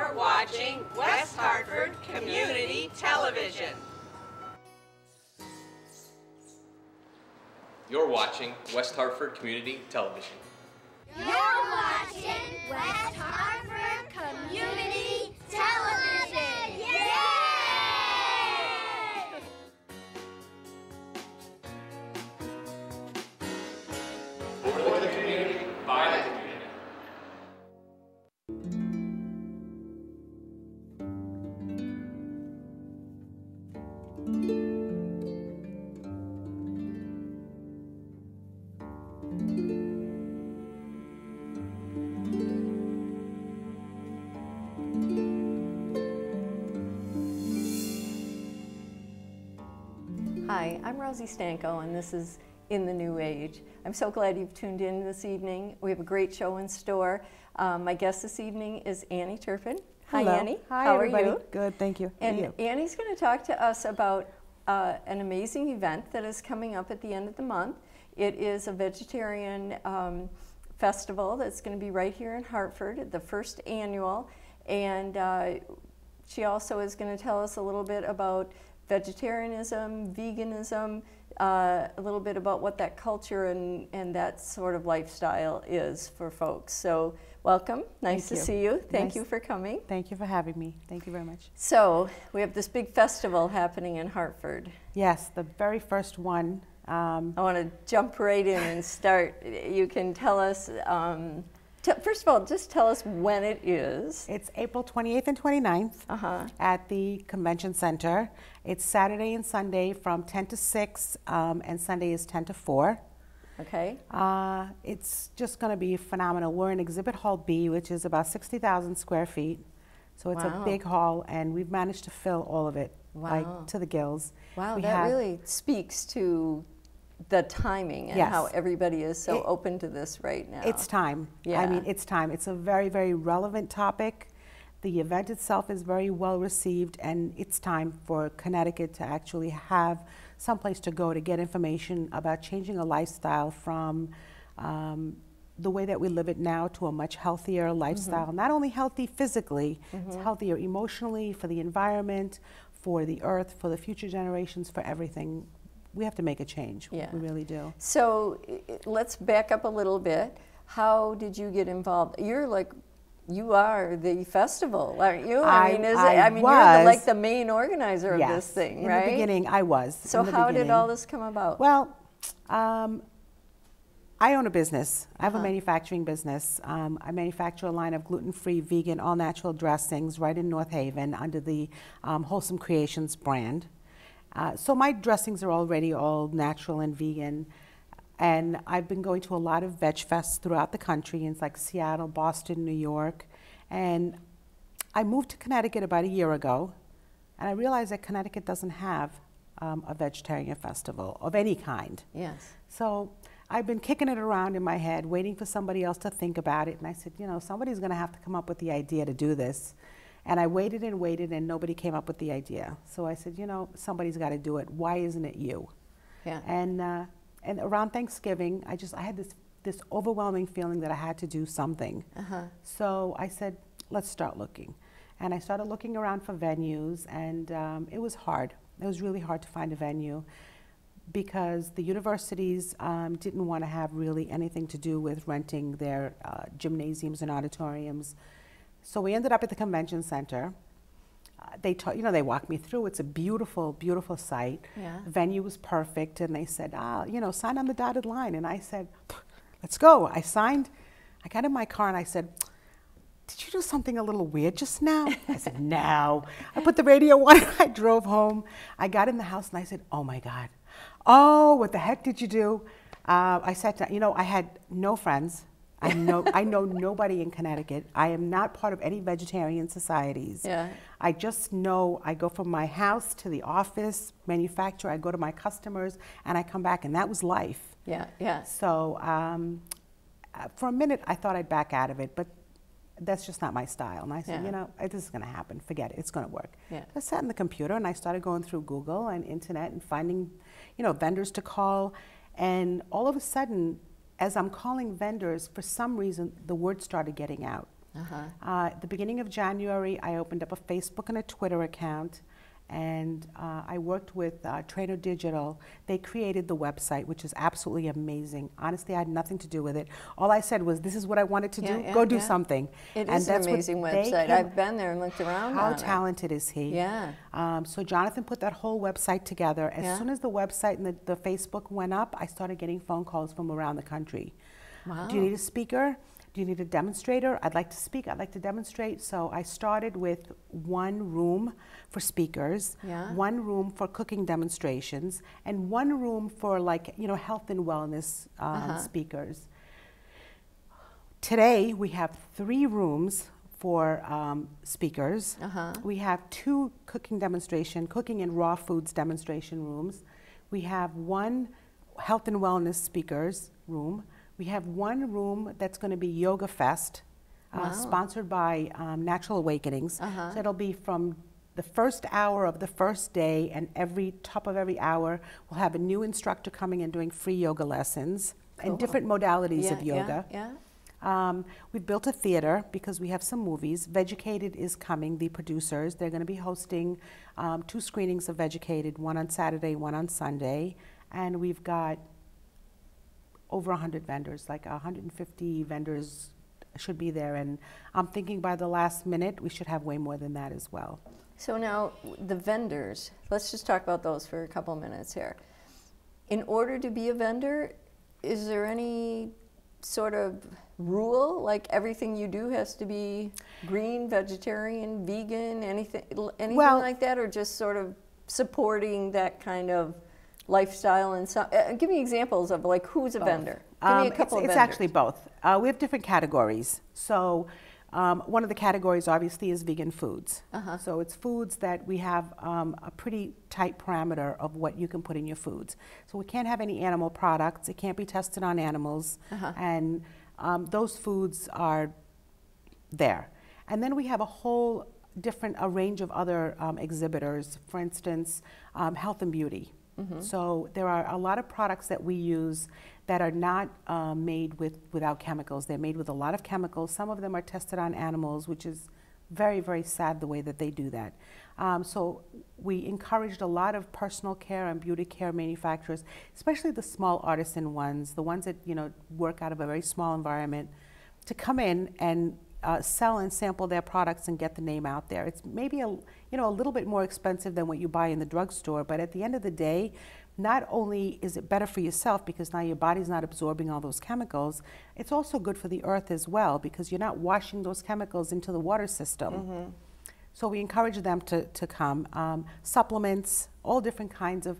You're watching West Hartford Community Television. You're watching West Hartford Community Television. You're watching West Hartford Community Television. Yay! For the community, by the community. Hi, I'm Rosie Stanko, and this is In the New Age. I'm so glad you've tuned in this evening. We have a great show in store. My guest this evening is Annie Turpin. Hello. Hi, Annie. Hi, How everybody. are you? Good, thank you. And Annie's going to talk to us about an amazing event that is coming up at the end of the month. It is a vegetarian festival that's going to be right here in Hartford, the first annual. And she also is going to tell us a little bit about vegetarianism, veganism, a little bit about what that culture and that sort of lifestyle is for folks. So welcome, nice to see you. Thank you for coming. Thank you for having me. Thank you very much. So we have this big festival happening in Hartford. Yes, the very first one. I want to jump right in and start. You can tell us, first of all, just tell us when it is. It's April 28th and 29th at the Convention Center. It's Saturday and Sunday from 10 to 6, and Sunday is 10 to 4. Okay. It's just going to be phenomenal. We're in Exhibit Hall B, which is about 60,000 square feet. So it's a big hall, and we've managed to fill all of it, like to the gills. Wow, that really speaks to the timing and how everybody is so open to this right now. It's time. Yeah. I mean, it's time. It's a very, very relevant topic. The event itself is very well received, and it's time for Connecticut to actually have someplace to go to get information about changing a lifestyle from the way that we live it now to a much healthier lifestyle. Not only healthy physically, it's healthier emotionally, for the environment, for the earth, for the future generations, for everything. We have to make a change. Yeah. We really do. So let's back up a little bit. How did you get involved? You are the festival, aren't you? I mean, you're like the main organizer of this thing, right? In the beginning, I was. So how did all this come about? Well, I own a business. I have a manufacturing business. I manufacture a line of gluten-free, vegan, all-natural dressings right in North Haven under the Wholesome Creations brand. So my dressings are already all natural and vegan. And I've been going to a lot of VegFests throughout the country, in like Seattle, Boston, New York. And I moved to Connecticut about a year ago, and I realized that Connecticut doesn't have a vegetarian festival of any kind. Yes. So I've been kicking it around in my head, waiting for somebody else to think about it. And I said, you know, somebody's going to have to come up with the idea to do this. And I waited and waited, and nobody came up with the idea. So I said, you know, somebody's got to do it. Why isn't it you? Yeah. And around Thanksgiving, I had this overwhelming feeling that I had to do something. So I said, let's start looking. And I started looking around for venues, and it was hard. It was really hard to find a venue because the universities didn't want to have really anything to do with renting their gymnasiums and auditoriums. So we ended up at the Convention Center. They walked me through. It's a beautiful, beautiful site. Yeah. The venue was perfect, and they said, sign on the dotted line. And I said, let's go. I signed. I got in my car, and I said, did you do something a little weird just now? I said, no. I put the radio on, and I drove home. I got in the house, and I said, oh, my God. Oh, what the heck did you do? I sat down. You know, I had no friends. I know nobody in Connecticut. I am not part of any vegetarian societies. Yeah. I just know I go from my house to the office, manufacture, I go to my customers, and I come back, and that was life. Yeah, yeah. So for a minute, I thought I'd back out of it, but that's just not my style. And I said, you know, this is going to happen. Forget it. It's going to work. Yeah. So I sat in the computer, and I started going through Google and internet and finding, vendors to call. And all of a sudden, as I'm calling vendors, for some reason, the word started getting out. At the beginning of January, I opened up a Facebook and a Twitter account, and I worked with Trainer Digital. They created the website, which is absolutely amazing. Honestly, I had nothing to do with it. All I said was, this is what I wanted to do, go do something. It and is an amazing website. I've been there and looked around How on it. talented is he? Yeah. So Jonathan put that whole website together. As soon as the website and the Facebook went up, I started getting phone calls from around the country. Wow. Do you need a speaker? Do you need a demonstrator? I'd like to speak, I'd like to demonstrate. So I started with one room for speakers, one room for cooking demonstrations, and one room for, like, you know, health and wellness speakers. Today we have 3 rooms for speakers. We have 2 cooking and raw foods demonstration rooms. We have 1 health and wellness speakers room. We have 1 room that's going to be Yoga Fest, sponsored by Natural Awakenings. So it'll be from the first hour of the first day, and top of every hour, we'll have a new instructor coming and doing free yoga lessons and different modalities of yoga. We've built a theater because we have some movies. VegEducated is coming, the producers. They're going to be hosting 2 screenings of VegEducated, one on Saturday, one on Sunday. And we've got over 100 vendors, like 150 vendors should be there. And I'm thinking by the last minute, we should have way more than that as well. So now, the vendors, let's just talk about those for a couple minutes here. In order to be a vendor, is there any sort of rule, like everything you do has to be green, vegetarian, vegan, anything like that, or just sort of supporting that kind of lifestyle? And so, give me examples of, like, who's a vendor. Give me a couple of vendors. It's actually both. We have different categories. So one of the categories obviously is vegan foods. So it's foods that we have a pretty tight parameter of what you can put in your foods. So we can't have any animal products. It can't be tested on animals. And those foods are there. And then we have a whole a range of other exhibitors, for instance, health and beauty. So there are a lot of products that we use that are not made without chemicals. They're made with a lot of chemicals. Some of them are tested on animals, which is very, very sad the way that they do that. So we encouraged a lot of personal care and beauty care manufacturers, especially the small artisan ones, the ones that, you know, work out of a very small environment, to come in and sell and sample their products and get the name out there. It's maybe a little bit more expensive than what you buy in the drugstore, but at the end of the day, not only is it better for yourself because now your body's not absorbing all those chemicals, it's also good for the earth as well because you're not washing those chemicals into the water system. So we encourage them to come. Supplements, all different kinds of,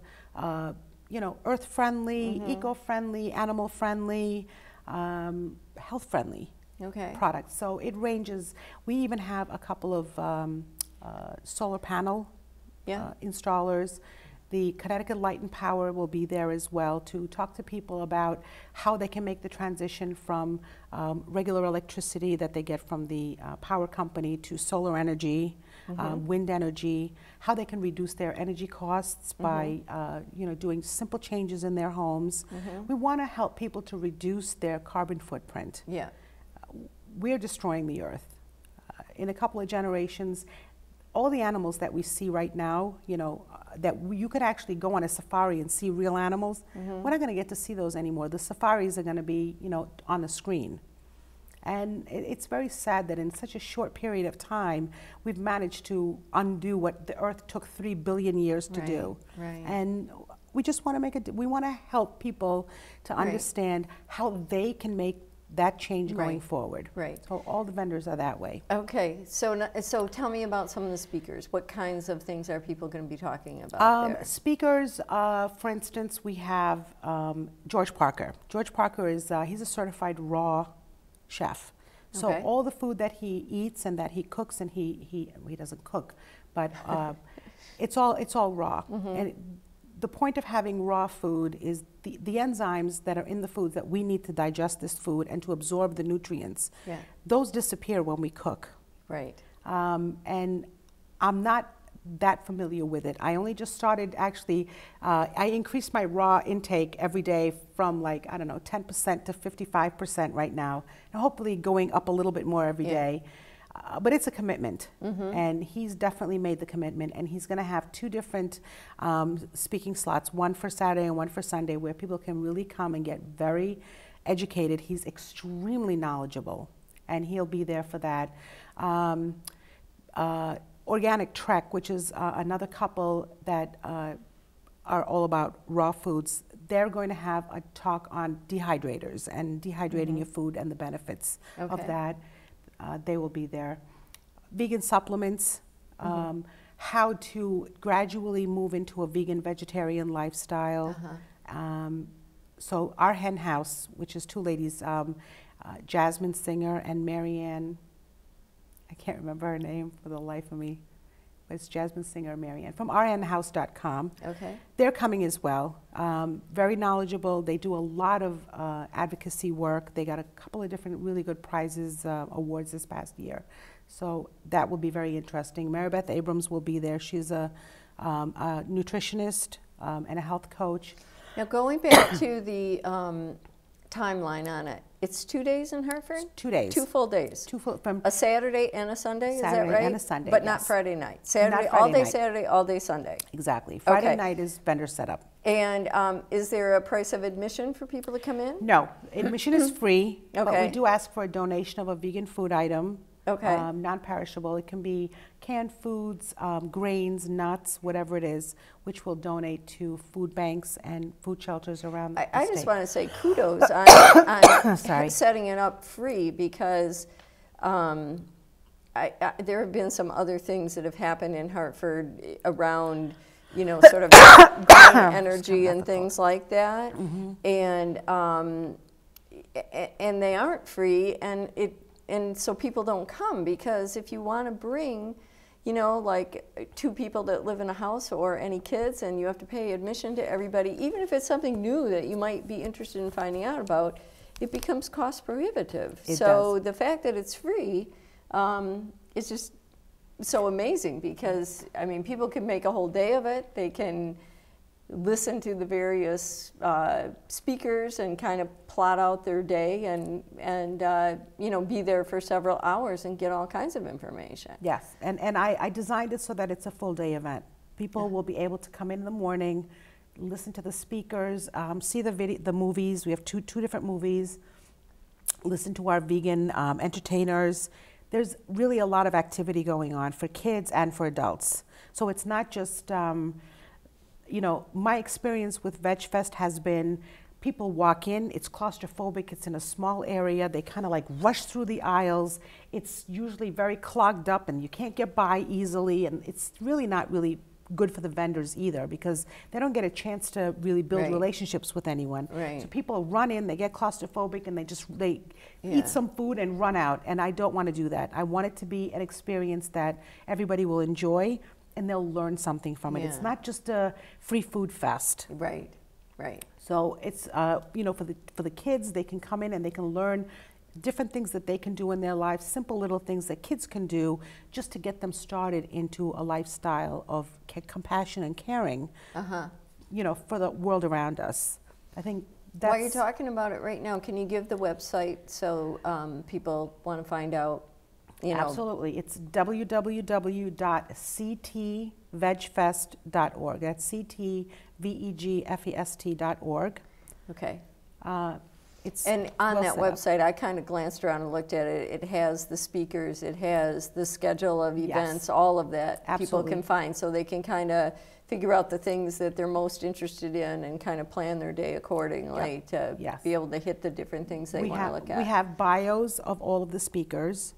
earth-friendly, eco-friendly, animal-friendly, health-friendly products. So it ranges. We even have a couple of solar panel installers. The Connecticut Light and Power will be there as well to talk to people about how they can make the transition from regular electricity that they get from the power company to solar energy, wind energy, how they can reduce their energy costs by doing simple changes in their homes. We want to help people to reduce their carbon footprint. We're destroying the earth. In a couple of generations, all the animals that we see right now, that you could actually go on a safari and see real animals, we're not going to get to see those anymore. The safaris are going to be, on the screen. And it's very sad that in such a short period of time, we've managed to undo what the earth took 3 billion years to do. And we just want to we want to help people to understand how they can make that change going forward. So all the vendors are that way. Okay, so tell me about some of the speakers. What kinds of things are people going to be talking about there? Speakers, for instance, we have George Parker. George Parker is, he's a certified raw chef. So all the food that he eats and that he cooks, and he doesn't cook, but it's all raw. And the point of having raw food is the enzymes that are in the foods that we need to digest this food and to absorb the nutrients. Those disappear when we cook. And I'm not that familiar with it. I only just started actually, I increased my raw intake every day from like, I don't know, 10% to 55% right now, and hopefully going up a little bit more every day. But it's a commitment, and he's definitely made the commitment, and he's going to have 2 different speaking slots, one for Saturday and one for Sunday, where people can really come and get very educated. He's extremely knowledgeable, and he'll be there for that. Organic Trek, which is another couple that are all about raw foods, they're going to have a talk on dehydrators and dehydrating your food and the benefits of that. They will be there. Vegan supplements, how to gradually move into a vegan vegetarian lifestyle. So our hen house, which is 2 ladies, Jasmine Singer and Marianne, I can't remember her name for the life of me, but it's Jasmine Singer and Marianne from rnhouse.com. They're coming as well. Very knowledgeable. They do a lot of advocacy work. They got a couple of different really good prizes, awards this past year. So that will be very interesting. Maribeth Abrams will be there. She's a nutritionist and a health coach. Now going back to the timeline on it, it's 2 days in Hartford? 2 days. 2 full days. From a Saturday and a Sunday, Saturday is that right? and a Sunday, but yes. not Friday night. Saturday, Not Friday all day night. Saturday, all day Sunday. Exactly. Friday night is vendor setup. And is there a price of admission for people to come in? No, admission is free, but we Okay. do ask for a donation of a vegan food item. Okay. Non-perishable. It can be canned foods, grains, nuts, whatever it is, which we'll donate to food banks and food shelters around the I state. just want to say kudos on Sorry. setting it up free, because there have been some other things that have happened in Hartford around, you know, sort of green energy and things like that, and they aren't free, and so people don't come, because if you want to bring, you know, like 2 people that live in a house or any kids, and you have to pay admission to everybody, even if it's something new that you might be interested in finding out about, it becomes cost prohibitive. So the fact that it's free is just so amazing, because, I mean, people can make a whole day of it. They can listen to the various speakers and kind of plot out their day, and you know, be there for several hours and get all kinds of information. Yes, and I designed it so that it's a full day event. People will be able to come in the morning, listen to the speakers, see the movies. We have two different movies. Listen to our vegan entertainers. There's really a lot of activity going on for kids and for adults. So it's not just you know, my experience with VegFest has been people walk in, it's claustrophobic, it's in a small area, they kind of like rush through the aisles, it's usually very clogged up and you can't get by easily, and it's really not really good for the vendors either, because they don't get a chance to really build relationships with anyone. So people run in, they get claustrophobic, and they eat some food and run out, and I don't want to do that. I want it to be an experience that everybody will enjoy, and they'll learn something from it. It's not just a free food fest. Right. So it's you know, for the kids, they can come in and they can learn different things that they can do in their lives, simple little things that kids can do just to get them started into a lifestyle of compassion and caring, you know, for the world around us. I think that's... While you're talking about it right now, can you give the website so people want to find out? You know. Absolutely. It's www.CTVegFest.org. That's CTVegFest.org. Okay. And on that website, I kind of glanced around and looked at it. It has the speakers, it has the schedule of events, all of that people can find, so they can kind of figure out the things that they're most interested in and kind of plan their day accordingly to be able to hit the different things they want to look at. We have bios of all of the speakers,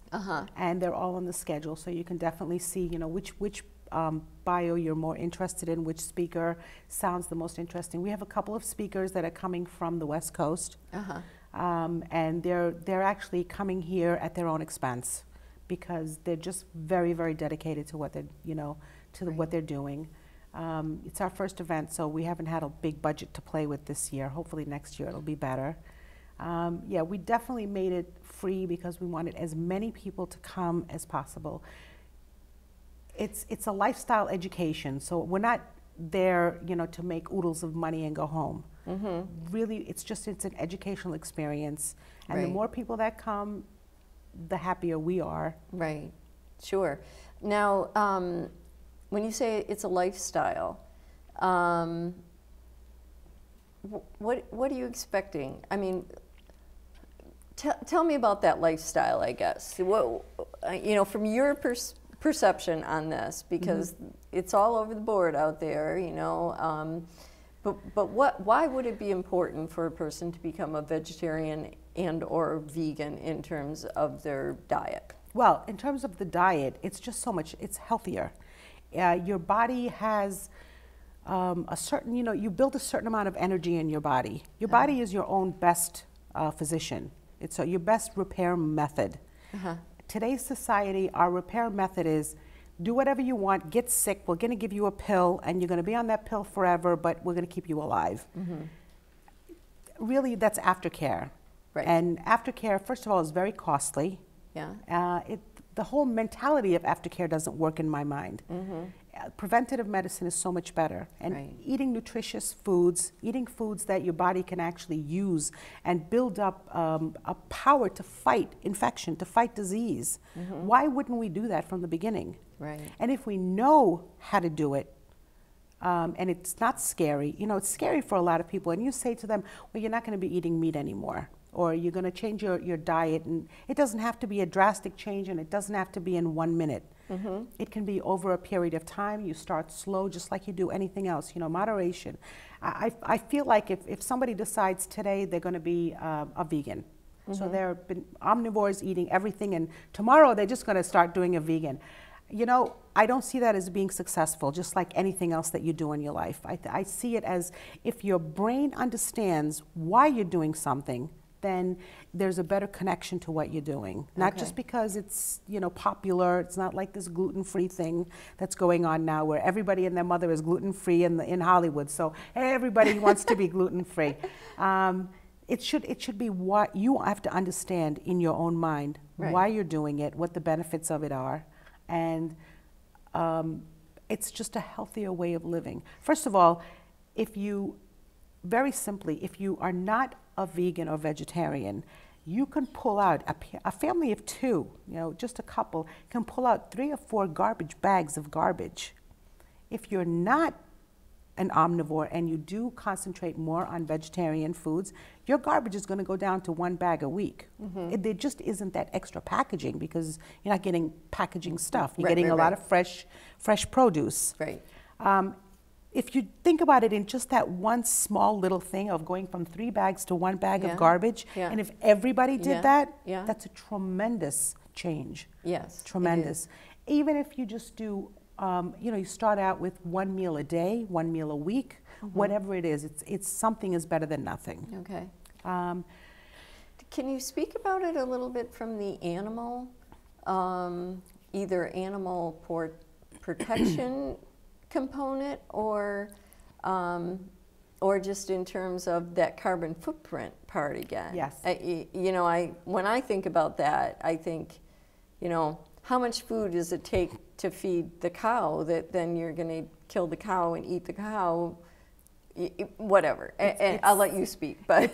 and they're all on the schedule, so you can definitely see, you know, which bio you're more interested in, which speaker sounds the most interesting. We have a couple of speakers that are coming from the West Coast, and they're actually coming here at their own expense, because they're just very, very dedicated to what they're, you know, what they're doing. It's our first event, so we haven't had a big budget to play with this year. Hopefully next year it'll be better. Yeah, we definitely made it free because we wanted as many people to come as possible. it's a lifestyle education. So we're not there, you know, to make oodles of money and go home. Really, it's an educational experience. And the more people that come, the happier we are. Right, sure. Now, when you say it's a lifestyle, what are you expecting? I mean, tell me about that lifestyle, I guess. What, you know, from your perception on this, because it's all over the board out there, you know, but why would it be important for a person to become a vegetarian and or vegan in terms of their diet? Well, in terms of the diet, it's just so much, it's healthier. Your body has a certain, you know, you build a certain amount of energy in your body. Your body is your own best physician. It's your best repair method. Today's society, our repair method is do whatever you want, get sick, we're going to give you a pill, and you're going to be on that pill forever, but we're going to keep you alive. Really, that's aftercare. Right. And aftercare, first of all, is very costly. Yeah. The whole mentality of aftercare doesn't work in my mind. Preventative medicine is so much better. And eating nutritious foods, eating foods that your body can actually use and build up a power to fight infection, to fight disease. Why wouldn't we do that from the beginning? Right. And if we know how to do it, and it's not scary, you know, it's scary for a lot of people. And you say to them, well, you're not going to be eating meat anymore, or you're going to change your diet. And it doesn't have to be a drastic change, and it doesn't have to be in 1 minute. It can be over a period of time. You start slow, just like you do anything else, you know, moderation. I feel like if somebody decides today they're going to be a vegan, so they've been omnivores eating everything, and tomorrow they're just going to start doing a vegan. You know, I don't see that as being successful, just like anything else that you do in your life. I see it as if your brain understands why you're doing something, then there's a better connection to what you're doing. Not just because it's, you know, popular. It's not like this gluten-free thing that's going on now where everybody and their mother is gluten-free in Hollywood. So everybody wants to be gluten-free. It should be what you have to understand in your own mind, why you're doing it, what the benefits of it are. And it's just a healthier way of living. First of all, very simply, if you are not a vegan or vegetarian, you can pull out, a family of 2, you know, just a couple, can pull out 3 or 4 garbage bags of garbage. If you're not an omnivore and you do concentrate more on vegetarian foods, your garbage is going to go down to 1 bag a week. There just isn't that extra packaging because you're not getting packaging stuff. You're getting a lot of fresh produce. Right. If you think about it in just that one small little thing of going from 3 bags to 1 bag of garbage, and if everybody did that, that's a tremendous change. Yes. Tremendous. Even if you just do, you know, you start out with 1 meal a day, 1 meal a week, whatever it is, it's something is better than nothing. Okay. Can you speak about it a little bit from the animal, either animal protection component or just in terms of that carbon footprint part again? Yes. You know, when I think about that, I think, you know, how much food does it take to feed the cow that then you're going to kill the cow and eat the cow? Whatever. And I'll let you speak. But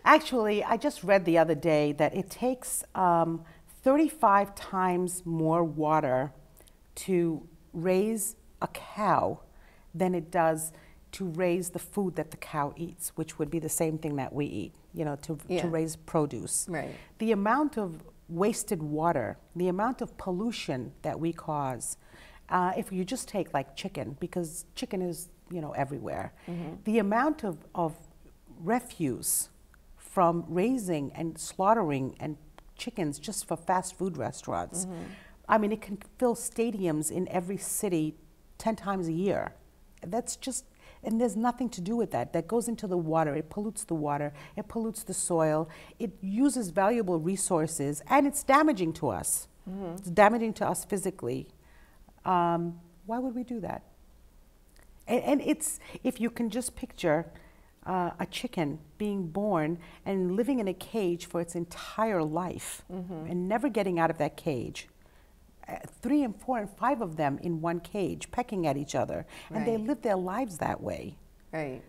actually, I just read the other day that it takes 35 times more water to raise a cow than it does to raise the food that the cow eats, which would be the same thing that we eat, you know, to raise produce. Right. The amount of wasted water, the amount of pollution that we cause, if you just take like chicken, because chicken is, you know, everywhere, the amount of refuse from raising and slaughtering and chickens just for fast food restaurants, I mean, it can fill stadiums in every city 10 times a year. That's just, and there's nothing to do with that. That goes into the water. It pollutes the water. It pollutes the soil. It uses valuable resources, and it's damaging to us. It's damaging to us physically. Why would we do that? And it's, if you can just picture a chicken being born and living in a cage for its entire life and never getting out of that cage. 3 and 4 and 5 of them in one cage, pecking at each other, and they live their lives that way. Right.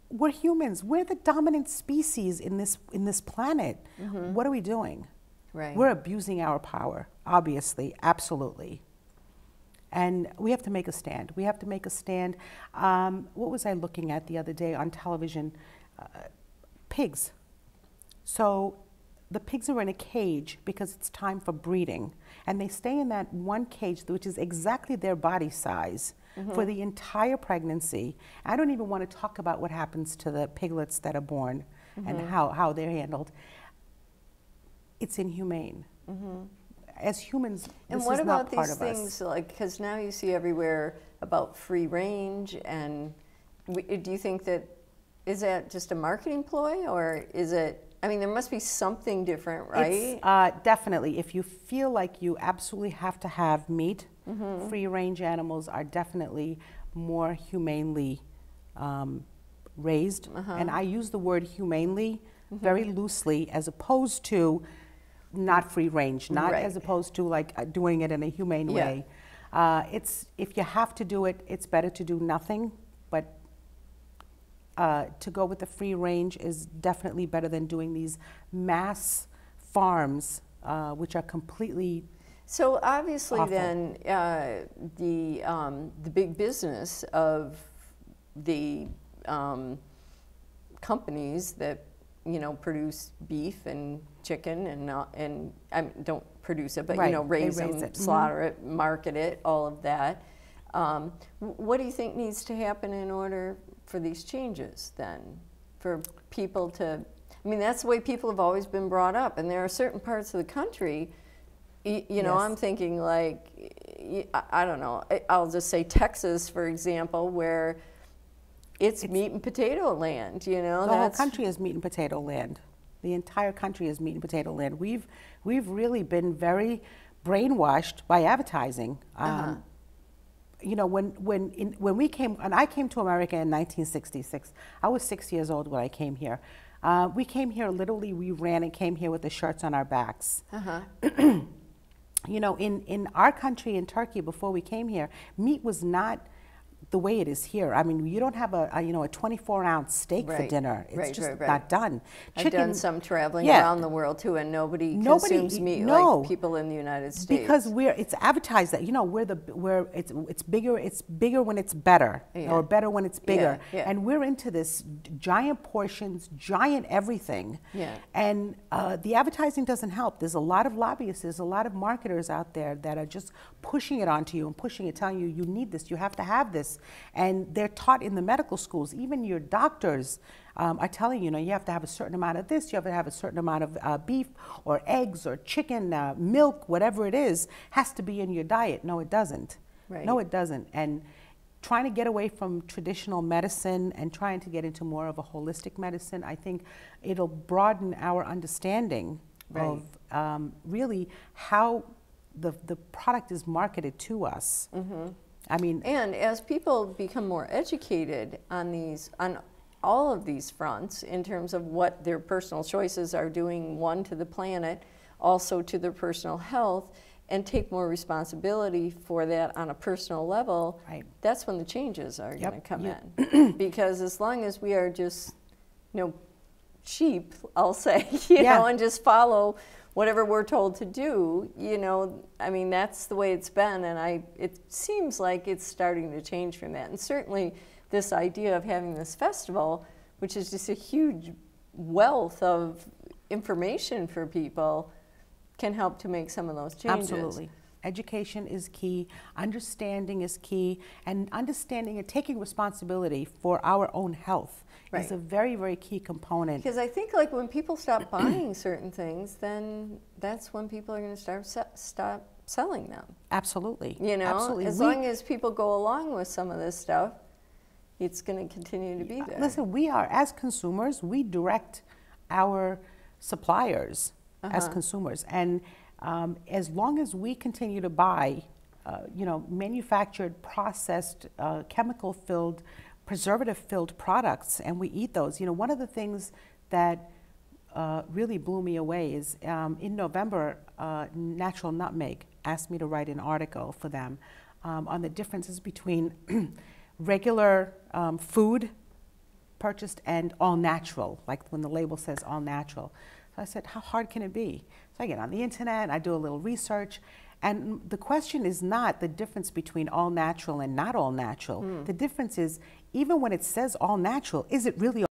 We're humans. We're the dominant species in this planet. What are we doing? Right. We're abusing our power, obviously, absolutely. And we have to make a stand. We have to make a stand. What was I looking at the other day on television? Pigs. So the pigs are in a cage because it's time for breeding. And they stay in that one cage, which is exactly their body size, for the entire pregnancy. I don't even want to talk about what happens to the piglets that are born and how they're handled. It's inhumane. As humans, and this what is about not part these of us. things, like, because now you see everywhere about free range, and do you think that, is that just a marketing ploy, or is it, I mean, there must be something different, right? It's, definitely. If you feel like you absolutely have to have meat, free-range animals are definitely more humanely raised. And I use the word humanely very loosely, as opposed to not free-range, not as opposed to like doing it in a humane way. It's, if you have to do it, it's better to do nothing, but to go with the free range is definitely better than doing these mass farms, which are completely So obviously awful. then the big business of the companies that, you know, produce beef and chicken and don't produce it, but you know, raise it, slaughter it, market it, all of that. What do you think needs to happen in order for these changes then? For people to, I mean, that's the way people have always been brought up, and there are certain parts of the country, you know, I'm thinking like, I don't know, I'll just say Texas, for example, where it's meat and potato land, you know. The whole country is meat and potato land. The entire country is meat and potato land. We've really been very brainwashed by advertising. You know, when we came, and I came to America in 1966. I was 6 years old when I came here. We came here literally. We ran and came here with the shirts on our backs. You know, in our country, in Turkey, before we came here, meat was not the way it is here. I mean, you don't have a you know, a 24-ounce steak for dinner. It's just not done. Chicken, I've done some traveling around the world too, and nobody consumes meat like people in the United States. Because it's advertised that, you know, it's bigger when it's better, or better when it's bigger. And we're into this giant portions, giant everything. And the advertising doesn't help. There's a lot of lobbyists, there's a lot of marketers out there that are just pushing it onto you and pushing it, telling you, you need this, you have to have this. And they're taught in the medical schools. Even your doctors are telling you, you have to have a certain amount of this, you have to have a certain amount of beef or eggs or chicken, milk, whatever it is, has to be in your diet. No, it doesn't. No, it doesn't. And trying to get away from traditional medicine and trying to get into more of a holistic medicine, I think it'll broaden our understanding of really how the product is marketed to us. I mean, and as people become more educated on all of these fronts in terms of what their personal choices are doing, one, to the planet, also to their personal health, and take more responsibility for that on a personal level, that's when the changes are going to come in. Because as long as we are just, sheep, I'll say, you know, and just follow whatever we're told to do, I mean, that's the way it's been, and it seems like it's starting to change from that. And certainly this idea of having this festival, which is just a huge wealth of information for people, can help to make some of those changes. Absolutely. Education is key, understanding is key, and understanding and taking responsibility for our own health is a very, very key component. Because I think like when people stop buying certain things, then that's when people are going to stop selling them. Absolutely. Absolutely. As long as people go along with some of this stuff, it's going to continue to be there. Listen, we are, as consumers, we direct our suppliers as consumers. And as long as we continue to buy, manufactured, processed, chemical-filled, preservative-filled products, and we eat those. One of the things that really blew me away is in November, natural nutmeg asked me to write an article for them on the differences between regular food purchased and all natural, like when the label says all natural. So I said, how hard can it be? So I get on the internet and I do a little research, and the question is not the difference between all natural and not all natural. The difference is, even when it says all natural, is it really